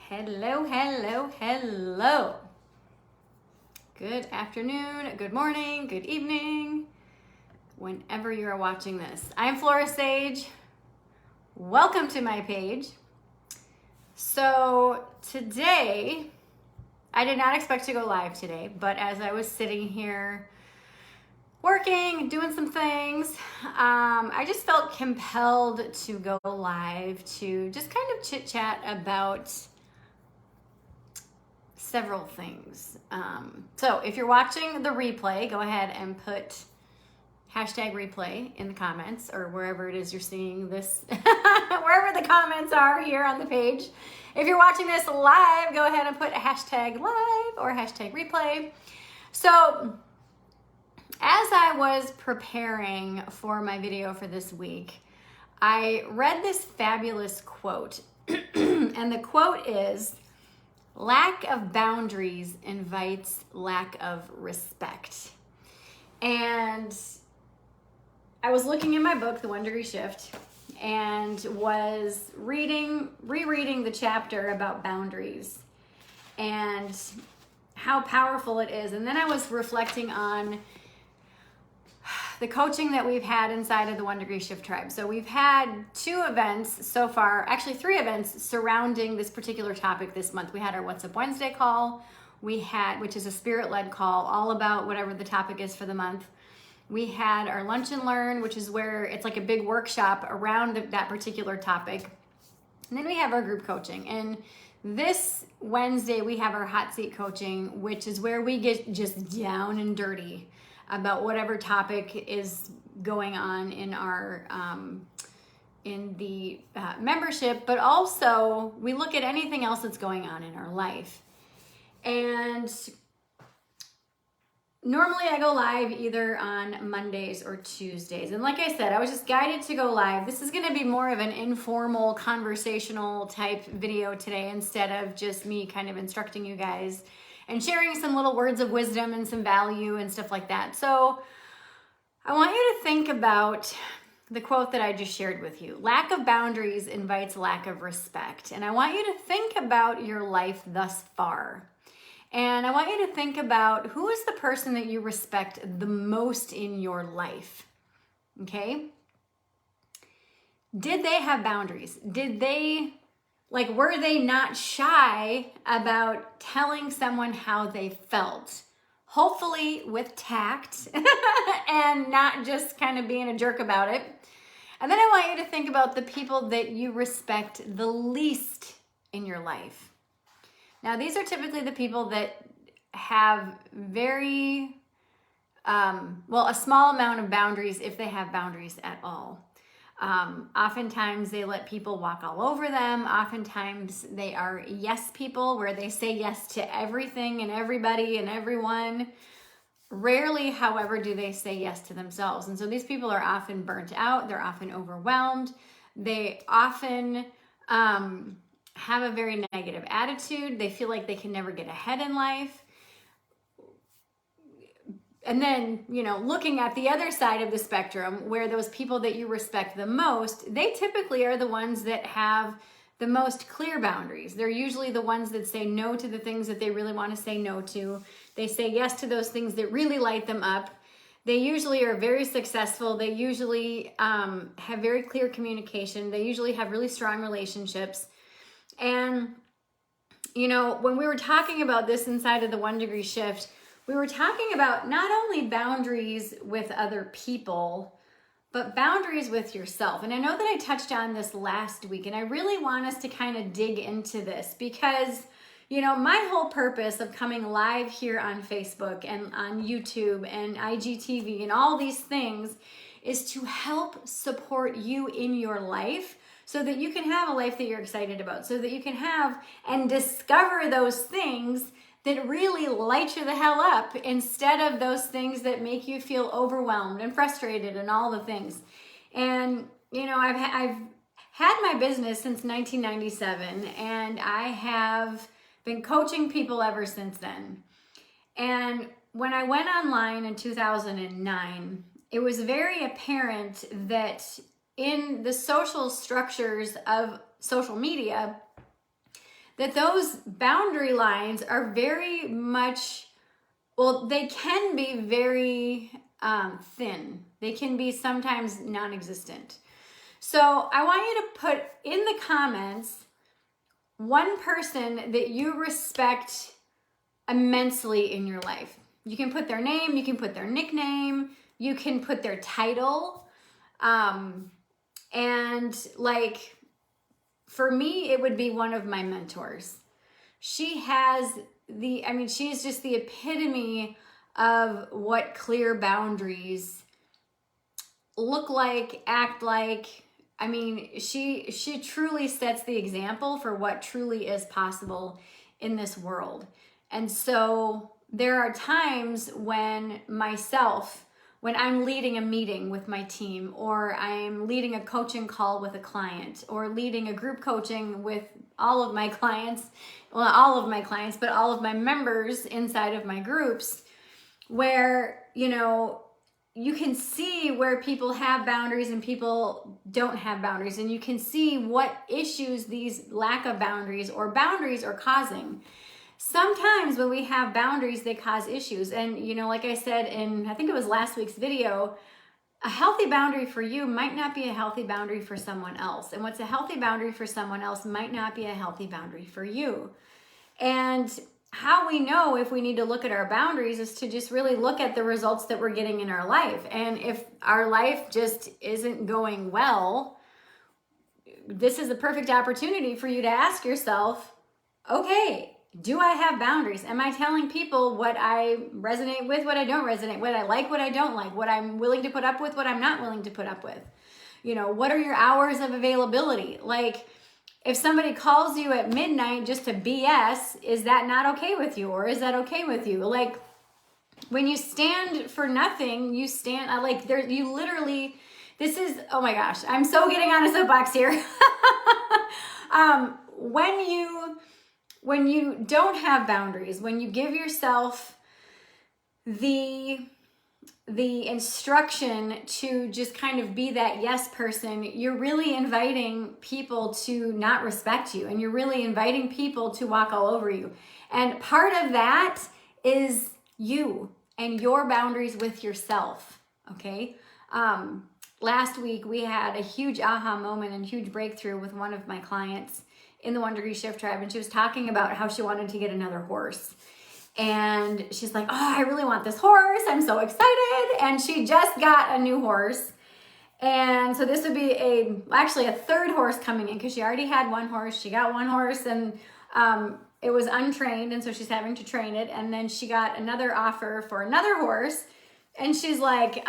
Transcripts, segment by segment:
Hello, hello, hello. Good afternoon, good morning, good evening, whenever you're watching this. I'm Flora Sage. Welcome to my page. So today, I did not expect to go live today, but as I was sitting here working, doing some things, I just felt compelled to go live to just kind of chit chat about several things. So if you're watching the replay, go ahead and put hashtag replay in the comments or wherever it is you're seeing this, wherever the comments are here on the page. If you're watching this live, go ahead and put hashtag live or hashtag replay. So as I was preparing for my video for this week, I read this fabulous quote, and the quote is, "Lack of boundaries invites lack of respect." And I was looking in my book, The 1 Degree Shift, and was rereading the chapter about boundaries and how powerful it is. And then I was reflecting on the coaching that we've had inside of the 1 Degree Shift tribe. So we've had 2 events so far, actually 3 events surrounding this particular topic this month. We had our What's Up Wednesday call, which is a spirit-led call, all about whatever the topic is for the month. We had our Lunch and Learn, which is where it's like a big workshop around that particular topic. And then we have our group coaching. And this Wednesday, we have our hot seat coaching, which is where we get just down and dirty about whatever topic is going on in our in the membership, but also we look at anything else that's going on in our life. And normally I go live either on Mondays or Tuesdays. And like I said, I was just guided to go live. This is gonna be more of an informal, conversational type video today instead of just me kind of instructing you guys and sharing some little words of wisdom and some value and stuff like that. So I want you to think about the quote that I just shared with you. Lack of boundaries invites lack of respect. And I want you to think about your life thus far. And I want you to think about who is the person that you respect the most in your life, okay? Did they have boundaries? Were they not shy about telling someone how they felt? Hopefully with tact and not just kind of being a jerk about it. And then I want you to think about the people that you respect the least in your life. Now, these are typically the people that have a small amount of boundaries if they have boundaries at all. Oftentimes they let people walk all over them. Oftentimes they are yes people where they say yes to everything and everybody and everyone. Rarely, however, do they say yes to themselves. And so these people are often burnt out. They're often overwhelmed. They often have a very negative attitude. They feel like they can never get ahead in life. And then, looking at the other side of the spectrum, where those people that you respect the most, they typically are the ones that have the most clear boundaries. They're usually the ones that say no to the things that they really want to say no to. They say yes to those things that really light them up. They usually are very successful. They usually have very clear communication. They usually have really strong relationships. And, when we were talking about this inside of the 1 Degree Shift, we were talking about not only boundaries with other people, but boundaries with yourself. And I know that I touched on this last week, and I really want us to kind of dig into this because, my whole purpose of coming live here on Facebook and on YouTube and IGTV and all these things is to help support you in your life so that you can have a life that you're excited about, so that you can have and discover those things that really light you the hell up instead of those things that make you feel overwhelmed and frustrated and all the things. And, I've had my business since 1997 and I have been coaching people ever since then. And when I went online in 2009, it was very apparent that in the social structures of social media, that those boundary lines are very much, well, they can be very thin. They can be sometimes non-existent. So I want you to put in the comments one person that you respect immensely in your life. You can put their name, you can put their nickname, you can put their title. And like, for me, it would be one of my mentors. She has she's just the epitome of what clear boundaries look like, act like. I mean, she truly sets the example for what truly is possible in this world. And so there are times when I'm leading a meeting with my team, or I'm leading a coaching call with a client, or leading a group coaching with all of my clients, well, not all of my clients, but all of my members inside of my groups, where, you can see where people have boundaries and people don't have boundaries, and you can see what issues these lack of boundaries or boundaries are causing. Sometimes when we have boundaries, they cause issues. And, like I said in, I think it was last week's video, a healthy boundary for you might not be a healthy boundary for someone else. And what's a healthy boundary for someone else might not be a healthy boundary for you. And how we know if we need to look at our boundaries is to just really look at the results that we're getting in our life. And if our life just isn't going well, this is a perfect opportunity for you to ask yourself, okay, do I have boundaries? Am I telling people what I resonate with, what I don't resonate, what I like, what I don't like, what I'm willing to put up with, what I'm not willing to put up with? What are your hours of availability? Like, if somebody calls you at midnight just to BS, is that not okay with you? Or is that okay with you? Like, when you stand for nothing, you stand, you literally, this is, oh my gosh, I'm so getting on a soapbox here. When you don't have boundaries, when you give yourself the instruction to just kind of be that yes person, you're really inviting people to not respect you, and you're really inviting people to walk all over you. And part of that is you and your boundaries with yourself, okay? Last week we had a huge aha moment and huge breakthrough with one of my clients in the 1 Degree Shift Tribe, and she was talking about how she wanted to get another horse. And she's like, oh, I really want this horse. I'm so excited. And she just got a new horse. And so this would be actually a third horse coming in, because she already had one horse. She got one horse, and it was untrained, and so she's having to train it. And then she got another offer for another horse. And she's like,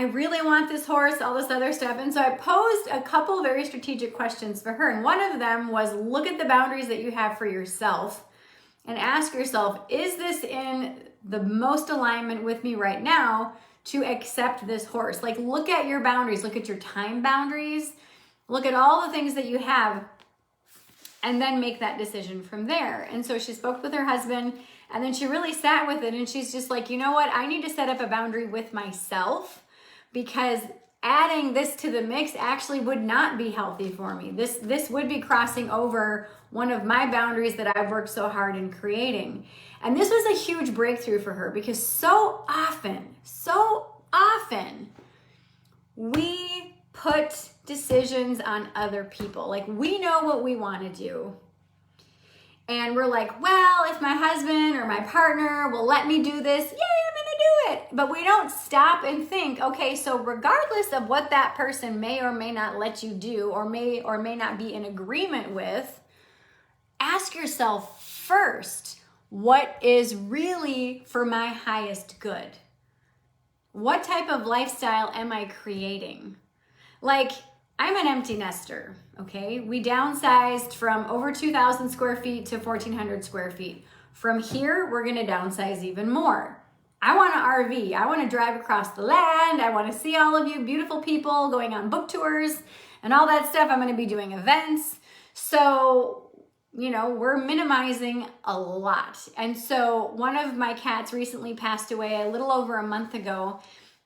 I really want this horse, all this other stuff. And so I posed a couple very strategic questions for her. And one of them was, look at the boundaries that you have for yourself and ask yourself, is this in the most alignment with me right now to accept this horse? Like, look at your boundaries, look at your time boundaries, look at all the things that you have, and then make that decision from there. And so she spoke with her husband, and then she really sat with it, and she's just like, you know what? I need to set up a boundary with myself, because adding this to the mix actually would not be healthy for me. This would be crossing over one of my boundaries that I've worked so hard in creating. And this was a huge breakthrough for her, because so often, we put decisions on other people. Like, we know what we want to do. And we're like, well, if my husband or my partner will let me do this, yay, I'm gonna do it. But we don't stop and think, okay, so regardless of what that person may or may not let you do, or may not be in agreement with, ask yourself first, what is really for my highest good? What type of lifestyle am I creating? Like, I'm an empty nester, okay? We downsized from over 2,000 square feet to 1,400 square feet. From here, we're gonna downsize even more. I want an RV. I wanna drive across the land. I wanna see all of you beautiful people going on book tours and all that stuff. I'm gonna be doing events. So, we're minimizing a lot. And so one of my cats recently passed away a little over a month ago.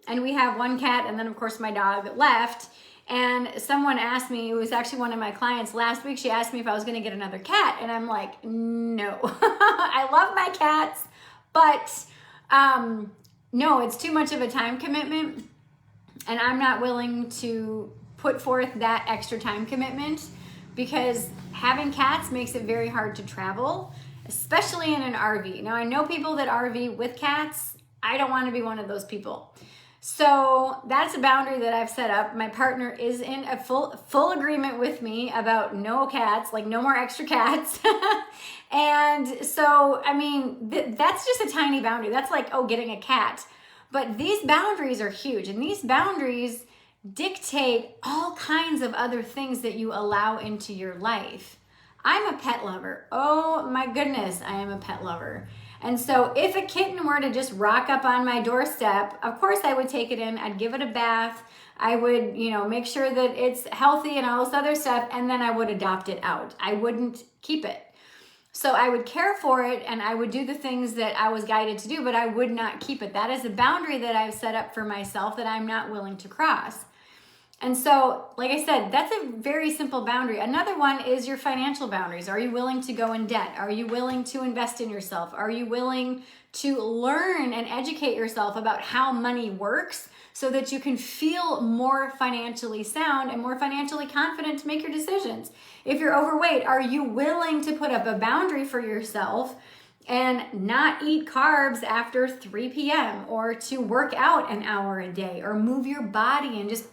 And we have one cat, and then of course my dog left. And someone asked me, it was actually one of my clients last week, she asked me if I was going to get another cat. And I'm like, no. I love my cats, but no, it's too much of a time commitment. And I'm not willing to put forth that extra time commitment because having cats makes it very hard to travel, especially in an RV. Now, I know people that RV with cats. I don't want to be one of those people. So that's a boundary that I've set up. My partner is in a full agreement with me about no cats, like no more extra cats. And so, I mean, that's just a tiny boundary. That's like, oh, getting a cat. But these boundaries are huge, and these boundaries dictate all kinds of other things that you allow into your life. I'm a pet lover. Oh my goodness, I am a pet lover. And so if a kitten were to just rock up on my doorstep, of course I would take it in, I'd give it a bath, I would, make sure that it's healthy and all this other stuff, and then I would adopt it out. I wouldn't keep it. So I would care for it and I would do the things that I was guided to do, but I would not keep it. That is a boundary that I've set up for myself that I'm not willing to cross. And so, like I said, that's a very simple boundary. Another one is your financial boundaries. Are you willing to go in debt? Are you willing to invest in yourself? Are you willing to learn and educate yourself about how money works so that you can feel more financially sound and more financially confident to make your decisions? If you're overweight, are you willing to put up a boundary for yourself and not eat carbs after 3 p.m. or to work out an hour a day or move your body and just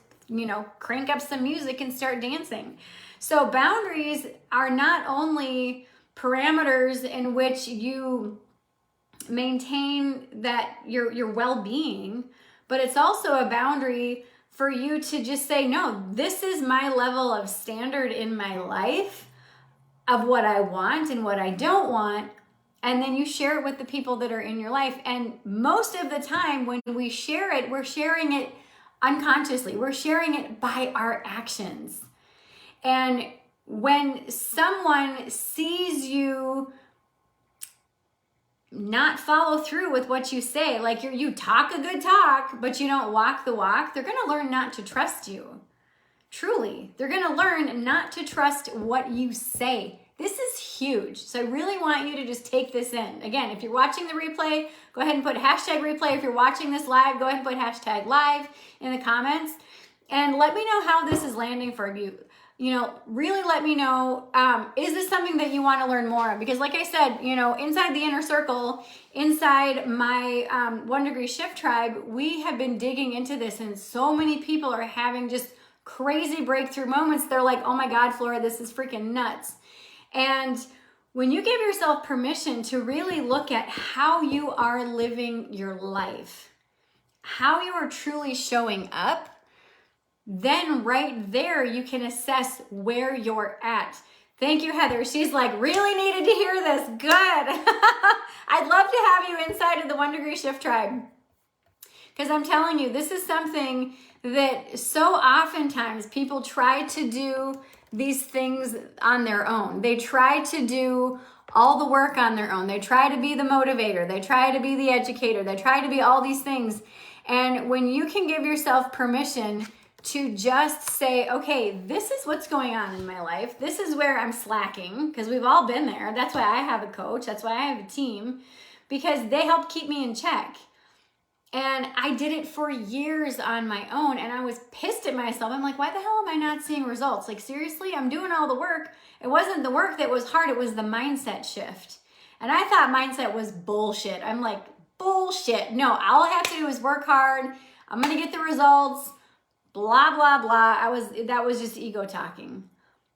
crank up some music and start dancing? So boundaries are not only parameters in which you maintain that your well-being, but it's also a boundary for you to just say, no, this is my level of standard in my life of what I want and what I don't want. And then you share it with the people that are in your life. And most of the time when we share it, we're sharing it unconsciously. We're sharing it by our actions. And when someone sees you not follow through with what you say, like you talk a good talk, but you don't walk the walk, they're going to learn not to trust you. Truly, they're going to learn not to trust what you say. This is huge. So I really want you to just take this in. Again, if you're watching the replay, go ahead and put hashtag replay. If you're watching this live, go ahead and put hashtag live in the comments. And let me know how this is landing for you. Really let me know, is this something that you want to learn more of? Because like I said, inside the inner circle, inside my 1 Degree Shift tribe, we have been digging into this, and so many people are having just crazy breakthrough moments. They're like, oh my God, Flora, this is freaking nuts. And when you give yourself permission to really look at how you are living your life, how you are truly showing up, then right there you can assess where you're at. Thank you, Heather. She's like, really needed to hear this. Good. I'd love to have you inside of the 1 Degree Shift tribe. Because I'm telling you, this is something that so oftentimes people try to do these things on their own. They try to do all the work on their own. They try to be the motivator. They try to be the educator. They try to be all these things. And when you can give yourself permission to just say, okay, this is what's going on in my life. This is where I'm slacking, because we've all been there. That's why I have a coach. That's why I have a team, because they help keep me in check. And I did it for years on my own, and I was pissed at myself. I'm like, why the hell am I not seeing results? Like, seriously, I'm doing all the work. It wasn't the work that was hard. It was the mindset shift. And I thought mindset was bullshit. I'm like, bullshit. No, all I have to do is work hard. I'm going to get the results. Blah, blah, blah. That was just ego talking.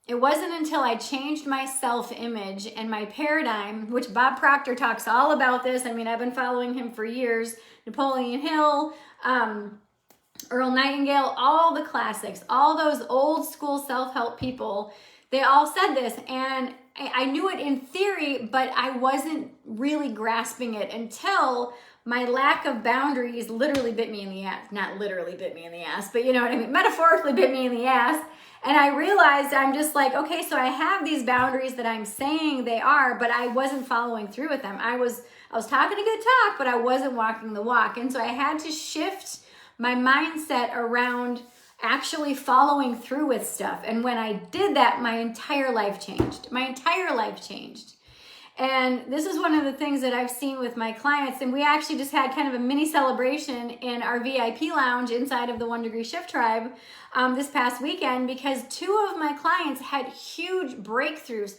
It wasn't until I changed my self-image and my paradigm, which Bob Proctor talks all about this. I mean, I've been following him for years. Napoleon Hill, Earl Nightingale, all the classics, all those old school self-help people, they all said this. And I knew it in theory, but I wasn't really grasping it until my lack of boundaries literally bit me in the ass. Not literally bit me in the ass, but you know what I mean? Metaphorically bit me in the ass. And I realized I'm just like, okay, so I have these boundaries that I'm saying they are, but I wasn't following through with them. I was talking a good talk, but I wasn't walking the walk. And so I had to shift my mindset around actually following through with stuff. And when I did that, my entire life changed. My entire life changed. And this is one of the things that I've seen with my clients. And we actually just had kind of a mini celebration in our VIP lounge inside of the 1 Degree Shift Tribe this past weekend, because 2 of my clients had huge breakthroughs.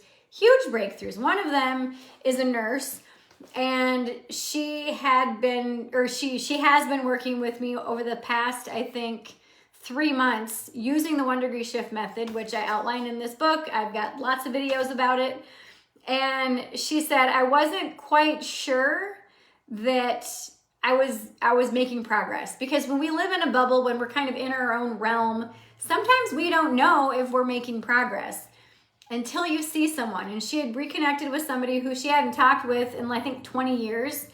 One of them is a nurse, and she has been working with me over the past, I think, 3 months using the 1 Degree Shift method, which I outlined in this book. I've got lots of videos about it. And she said, I wasn't quite sure that I was making progress, because when we live in a bubble, when we're kind of in our own realm, sometimes we don't know if we're making progress until you see someone. And she had reconnected with somebody who she hadn't talked with in, I think, 20 years.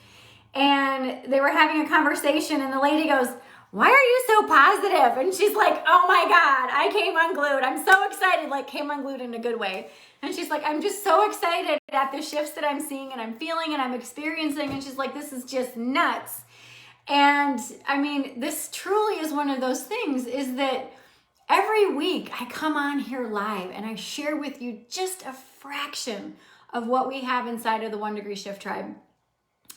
And they were having a conversation, and the lady goes, why are you so positive? And she's like, oh my God, I came unglued. I'm so excited, like came unglued in a good way. And she's like, I'm just so excited at the shifts that I'm seeing and I'm feeling and I'm experiencing. And she's like, this is just nuts. And I mean, this truly is one of those things, is that every week I come on here live and I share with you just a fraction of what we have inside of the 1 Degree Shift Tribe.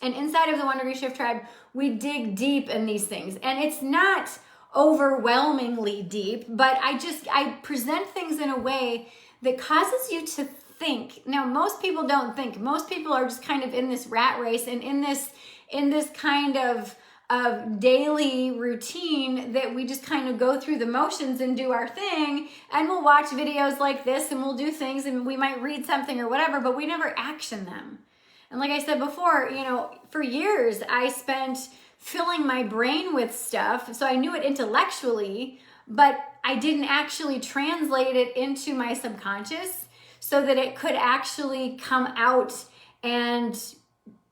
And inside of the 1 Degree Shift Tribe, we dig deep in these things. And it's not overwhelmingly deep, but I present things in a way that causes you to think. Now, most people don't think. Most people are just kind of in this rat race and in this kind of daily routine that we just kind of go through the motions and do our thing. And we'll watch videos like this and we'll do things and we might read something or whatever, but we never action them. And like I said before, for years I spent filling my brain with stuff. So I knew it intellectually, but I didn't actually translate it into my subconscious so that it could actually come out and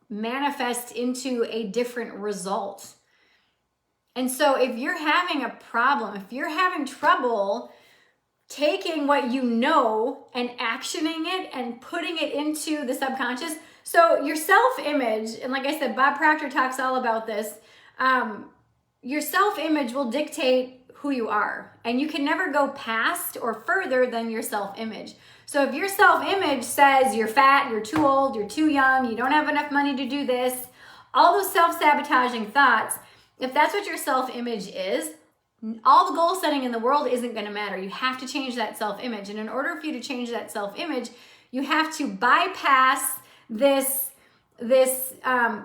manifest into a different result. And so if you're having a problem, if you're having trouble taking what you know and actioning it and putting it into the subconscious, so your self-image, and like I said, Bob Proctor talks all about this, your self-image will dictate who you are, and you can never go past or further than your self-image. So if your self-image says you're fat, you're too old, you're too young, you don't have enough money to do this, all those self-sabotaging thoughts, if that's what your self-image is, all the goal setting in the world isn't going to matter. You have to change that self-image. And in order for you to change that self-image, you have to bypass this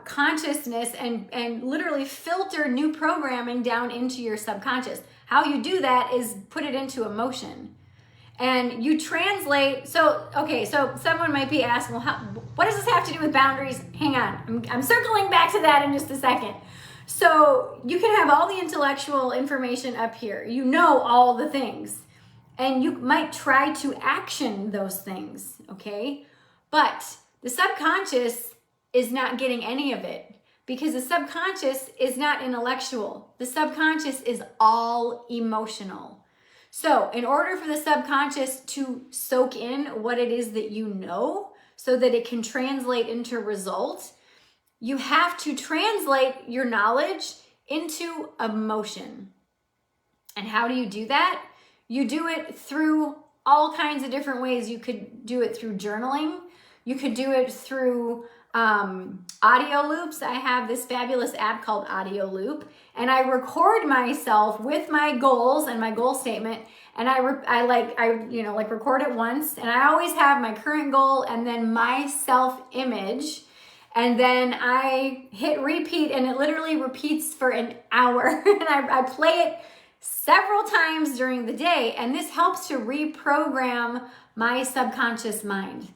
consciousness and literally filter new programming down into your subconscious. How you do that is put it into emotion. And you translate, so someone might be asking, well, what does this have to do with boundaries? Hang on, I'm circling back to that in just a second. So you can have all the intellectual information up here. You know all the things. And you might try to action those things, okay? But the subconscious is not getting any of it, because the subconscious is not intellectual. The subconscious is all emotional. So in order for the subconscious to soak in what it is that you know so that it can translate into results, you have to translate your knowledge into emotion. And how do you do that? You do it through all kinds of different ways. You could do it through journaling. You could do it through audio loops. I have this fabulous app called Audio Loop, and I record myself with my goals and my goal statement, and I record it once, and I always have my current goal and then my self-image, and then I hit repeat, and it literally repeats for an hour, and I play it several times during the day, and this helps to reprogram my subconscious mind.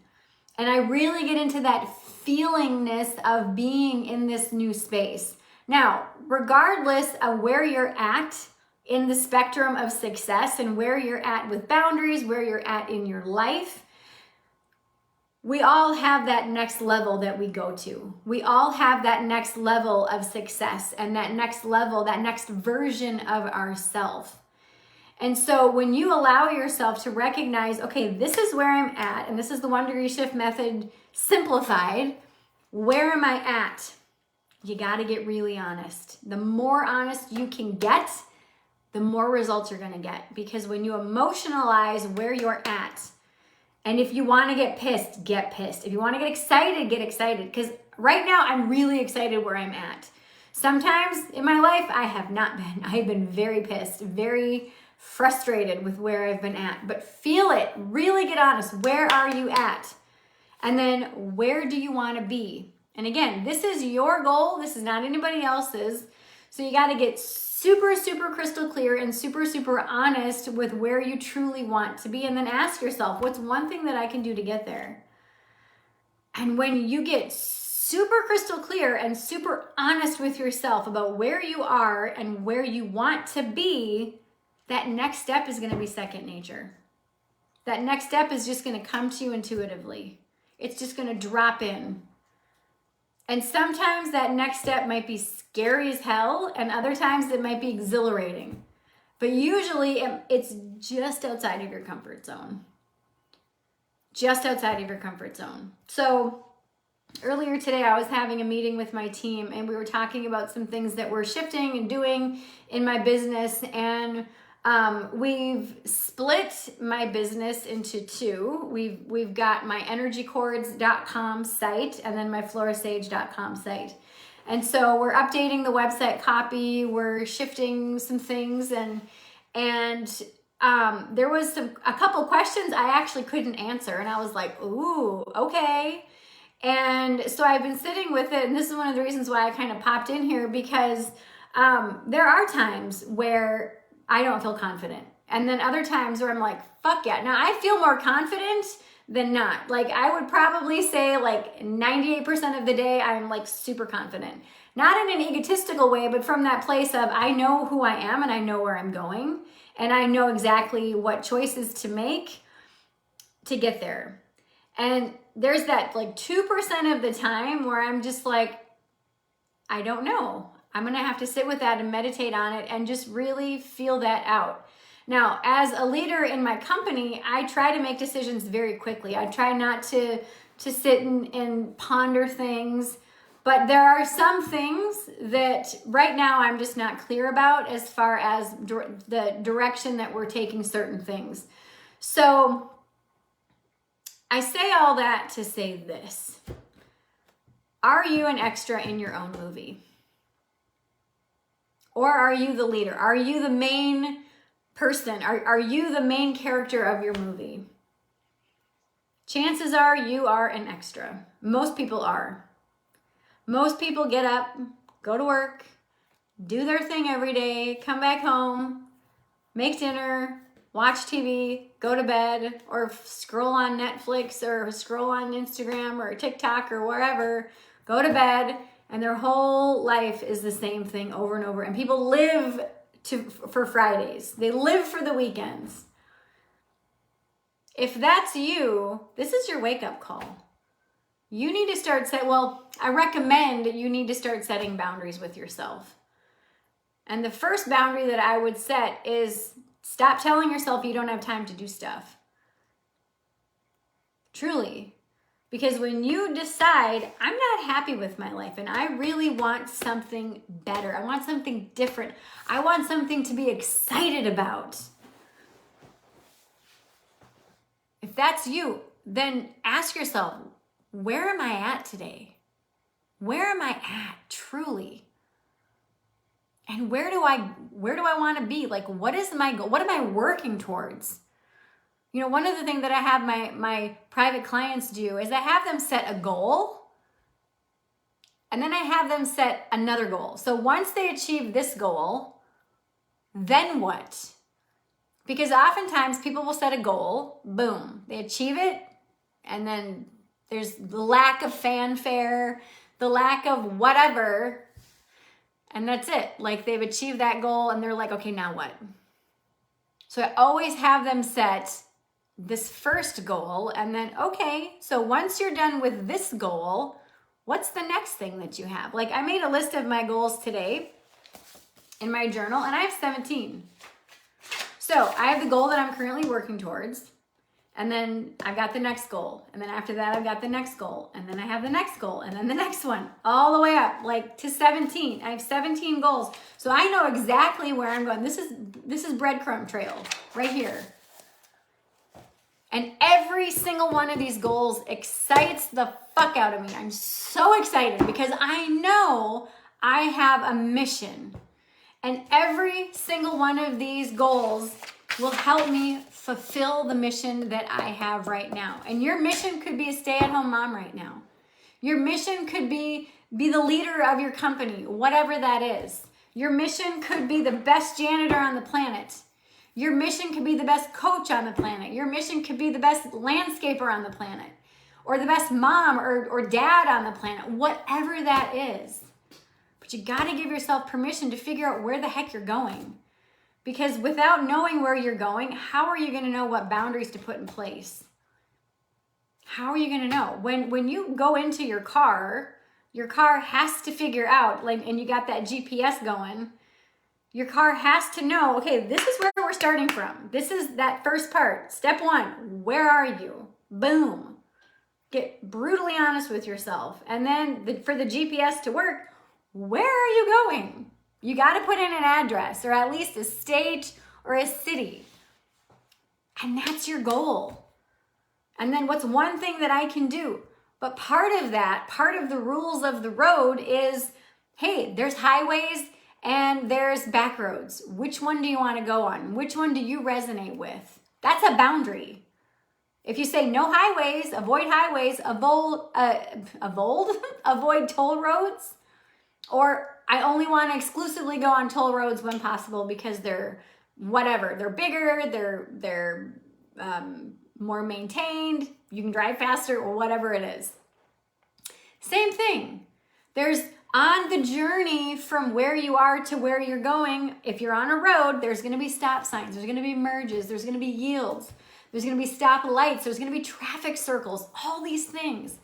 And I really get into that feelingness of being in this new space. Now, regardless of where you're at in the spectrum of success and where you're at with boundaries, where you're at in your life, we all have that next level that we go to. We all have that next level of success and that next level, that next version of ourselves. And so when you allow yourself to recognize, okay, this is where I'm at, and this is the 1 Degree Shift method simplified, where am I at? You got to get really honest. The more honest you can get, the more results you're going to get. Because when you emotionalize where you're at, and if you want to get pissed, get pissed. If you want to get excited, get excited. Because right now, I'm really excited where I'm at. Sometimes in my life, I have not been. I've been very pissed, very frustrated with where I've been at. But feel it. Really get honest. Where are you at? And then where do you want to be? And again, this is your goal. This is not anybody else's. So you got to get super, super crystal clear and super, super honest with where you truly want to be. And then ask yourself, what's one thing that I can do to get there? And when you get super crystal clear and super honest with yourself about where you are and where you want to be, that next step is going to be second nature. That next step is just going to come to you intuitively. It's just going to drop in. And sometimes that next step might be scary as hell, and other times it might be exhilarating. But usually it's just outside of your comfort zone. Just outside of your comfort zone. So earlier today, I was having a meeting with my team, and we were talking about some things that we're shifting and doing in my business. And we've split my business into two. We've got my energycords.com site and then my florasage.com site. And so we're updating the website copy, we're shifting some things, and there was a couple questions I actually couldn't answer, and I was like, ooh, okay. And so I've been sitting with it, and this is one of the reasons why I kind of popped in here, because there are times where I don't feel confident. And then other times where I'm like, fuck yeah. Now I feel more confident than not. Like I would probably say like 98% of the day, I'm like super confident. Not in an egotistical way, but from that place of I know who I am and I know where I'm going. And I know exactly what choices to make to get there. And there's that like 2% of the time where I'm just like, I don't know. I'm going to have to sit with that and meditate on it and just really feel that out. Now, as a leader in my company, I try to make decisions very quickly. I try not to sit and ponder things, but there are some things that right now I'm just not clear about as far as the direction that we're taking certain things. So I say all that to say this. Are you an extra in your own movie? Or are you the leader? Are you the main person? Are you the main character of your movie? Chances are you are an extra. Most people are. Most people get up, go to work, do their thing every day, come back home, make dinner, watch TV, go to bed, or scroll on Netflix or scroll on Instagram or TikTok or wherever, go to bed. And their whole life is the same thing over and over. And people live for Fridays. They live for the weekends. If that's you, this is your wake-up call. You need to start I recommend you need to start setting boundaries with yourself. And the first boundary that I would set is stop telling yourself you don't have time to do stuff. Truly. Because when you decide, I'm not happy with my life and I really want something better. I want something different. I want something to be excited about. If that's you, then ask yourself, where am I at today? Where am I at truly? And where do I want to be? Like, what is my goal? What am I working towards? You know, one of the things that I have my private clients do is I have them set a goal and then I have them set another goal. So once they achieve this goal, then what? Because oftentimes people will set a goal, boom, they achieve it, and then there's the lack of fanfare, the lack of whatever, and that's it. Like they've achieved that goal and they're like, okay, now what? So I always have them set this first goal and then, okay, so once you're done with this goal, what's the next thing that you have? Like I made a list of my goals today in my journal and I have 17. So I have the goal that I'm currently working towards. And then I've got the next goal. And then after that, I've got the next goal. And then I have the next goal. And then the next one, all the way up, like to 17. I have 17 goals. So I know exactly where I'm going. This is breadcrumb trail right here. And every single one of these goals excites the fuck out of me. I'm so excited because I know I have a mission. And every single one of these goals will help me fulfill the mission that I have right now. And your mission could be a stay-at-home mom right now. Your mission could be the leader of your company, whatever that is. Your mission could be the best janitor on the planet. Your mission could be the best coach on the planet. Your mission could be the best landscaper on the planet, or the best mom or dad on the planet, whatever that is. But you got to give yourself permission to figure out where the heck you're going. Because without knowing where you're going, how are you going to know what boundaries to put in place? How are you going to know? When you go into your car has to figure out, like, and you got that GPS going, your car has to know, okay, this is where we're starting from. This is that first part. Step 1, where are you? Boom. Get brutally honest with yourself. And then for the GPS to work, where are you going? You got to put in an address, or at least a state or a city. And that's your goal. And then what's one thing that I can do? But part of the rules of the road is, hey, there's highways and there's back roads. Which one do you want to go on? Which one do you resonate with? That's a boundary. If you say no highways, avoid avoid toll roads, or I only want to exclusively go on toll roads when possible because they're whatever. They're bigger, they're more maintained, you can drive faster, or whatever it is. Same thing. There's on the journey from where you are to where you're going, if you're on a road, there's going to be stop signs, there's going to be merges, there's going to be yields, there's going to be stop lights, there's going to be traffic circles, all these things.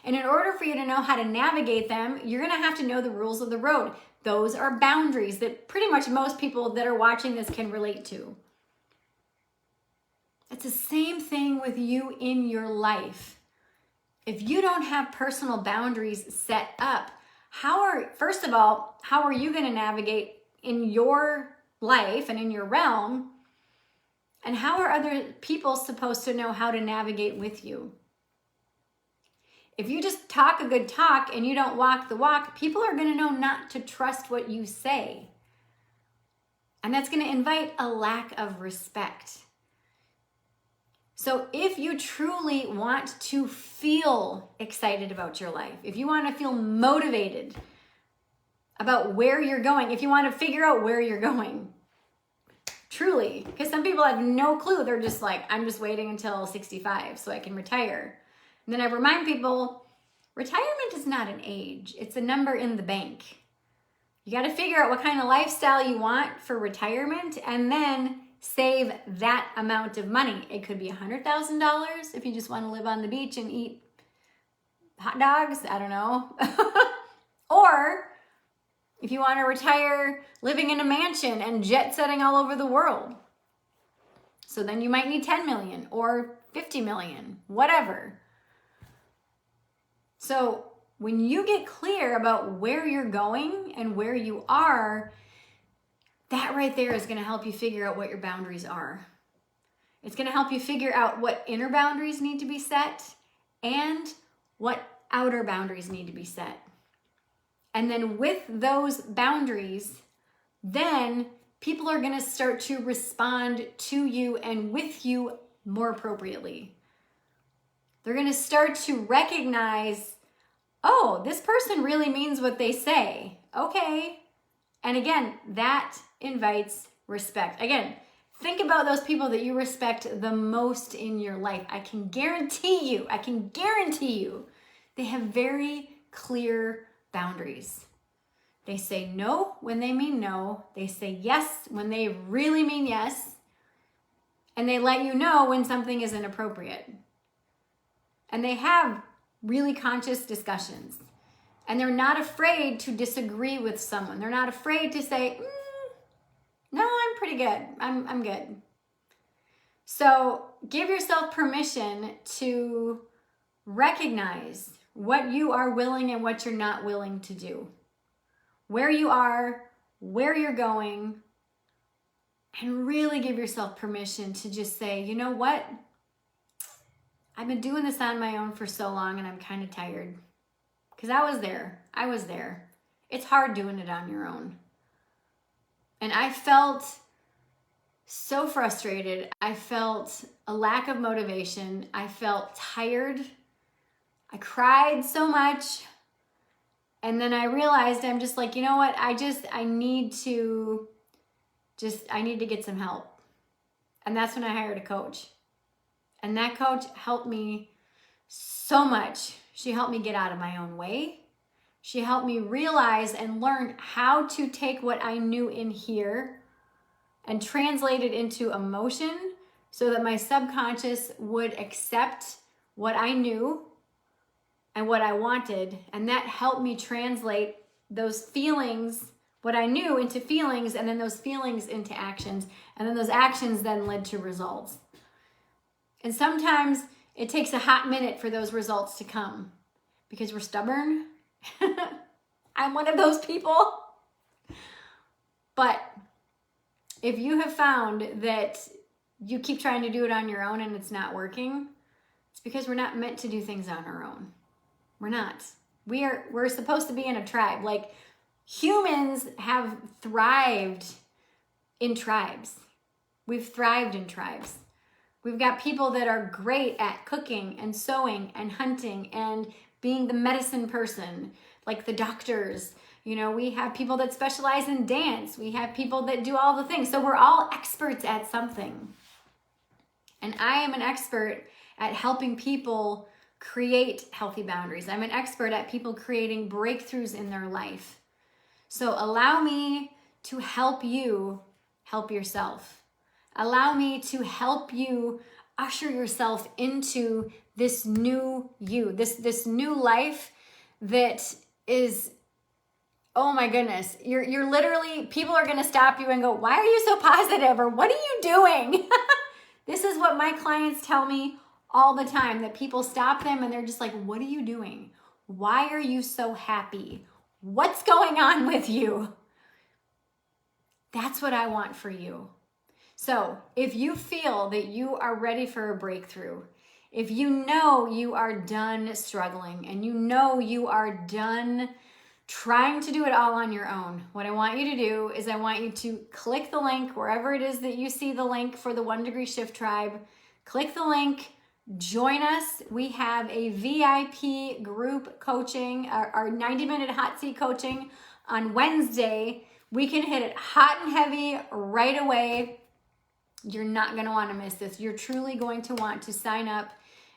And in order for you to know how to navigate them, you're going to have to know the rules of the road. Those are boundaries that pretty much most people that are watching this can relate to. It's the same thing with you in your life. If you don't have personal boundaries set up, first of all, how are you going to navigate in your life and in your realm? And how are other people supposed to know how to navigate with you? If you just talk a good talk and you don't walk the walk, people are going to know not to trust what you say. And that's going to invite a lack of respect. So if you truly want to feel excited about your life, if you want to feel motivated about where you're going, if you want to figure out where you're going, truly, because some people have no clue. They're just like, I'm just waiting until 65 so I can retire. And then I remind people, retirement is not an age. It's a number in the bank. You got to figure out what kind of lifestyle you want for retirement and then save that amount of money. It could be $100,000 if you just want to live on the beach and eat hot dogs. I don't know. Or if you want to retire living in a mansion and jet setting all over the world. So then you might need 10 million or 50 million, whatever. So when you get clear about where you're going and where you are, that right there is going to help you figure out what your boundaries are. It's going to help you figure out what inner boundaries need to be set and what outer boundaries need to be set. And then with those boundaries, then people are going to start to respond to you and with you more appropriately. They're going to start to recognize, oh, this person really means what they say. Okay. And again, that invites respect. Again, think about those people that you respect the most in your life. I can guarantee you, they have very clear boundaries. They say no when they mean no. They say yes when they really mean yes. And they let you know when something is inappropriate. And they have really conscious discussions. And they're not afraid to disagree with someone. They're not afraid to say, no, I'm pretty good. I'm good. So give yourself permission to recognize what you are willing and what you're not willing to do, where you are, where you're going, and really give yourself permission to just say, you know what? I've been doing this on my own for so long and I'm kind of tired. Because I was there. It's hard doing it on your own. And I felt so frustrated. I felt a lack of motivation. I felt tired. I cried so much. And then I realized I'm just like, you know what? I need to get some help. And that's when I hired a coach. And that coach helped me so much. She helped me get out of my own way. She helped me realize and learn how to take what I knew in here and translate it into emotion so that my subconscious would accept what I knew and what I wanted. And that helped me translate those feelings, what I knew, into feelings, and then those feelings into actions. And then those actions then led to results. And sometimes it takes a hot minute for those results to come because we're stubborn. I'm one of those people. But if you have found that you keep trying to do it on your own and it's not working, it's because we're not meant to do things on our own. We're not. We're supposed to be in a tribe. Like, humans have thrived in tribes. We've thrived in tribes. We've got people that are great at cooking and sewing and hunting and being the medicine person, like the doctors. You know, we have people that specialize in dance. We have people that do all the things. So we're all experts at something. And I am an expert at helping people create healthy boundaries. I'm an expert at people creating breakthroughs in their life. So allow me to help you help yourself. Allow me to help you usher yourself into this new you, this new life that is, oh my goodness, you're literally, people are going to stop you and go, why are you so positive? Or what are you doing? This is what my clients tell me all the time, that people stop them and they're just like, what are you doing? Why are you so happy? What's going on with you? That's what I want for you. So if you feel that you are ready for a breakthrough, if you know you are done struggling and you know you are done trying to do it all on your own, what I want you to do is I want you to click the link wherever it is that you see the link for the 1 Degree Shift Tribe. Click the link, join us. We have a VIP group coaching, our 90-minute hot seat coaching on Wednesday. We can hit it hot and heavy right away. You're not going to want to miss this. You're truly going to want to sign up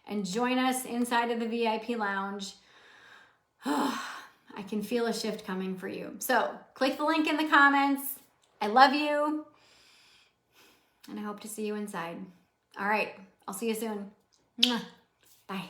and join us inside of the VIP lounge. I can feel a shift coming for you. So click the link in the comments. I love you. And I hope to see you inside. All right. I'll see you soon. Bye.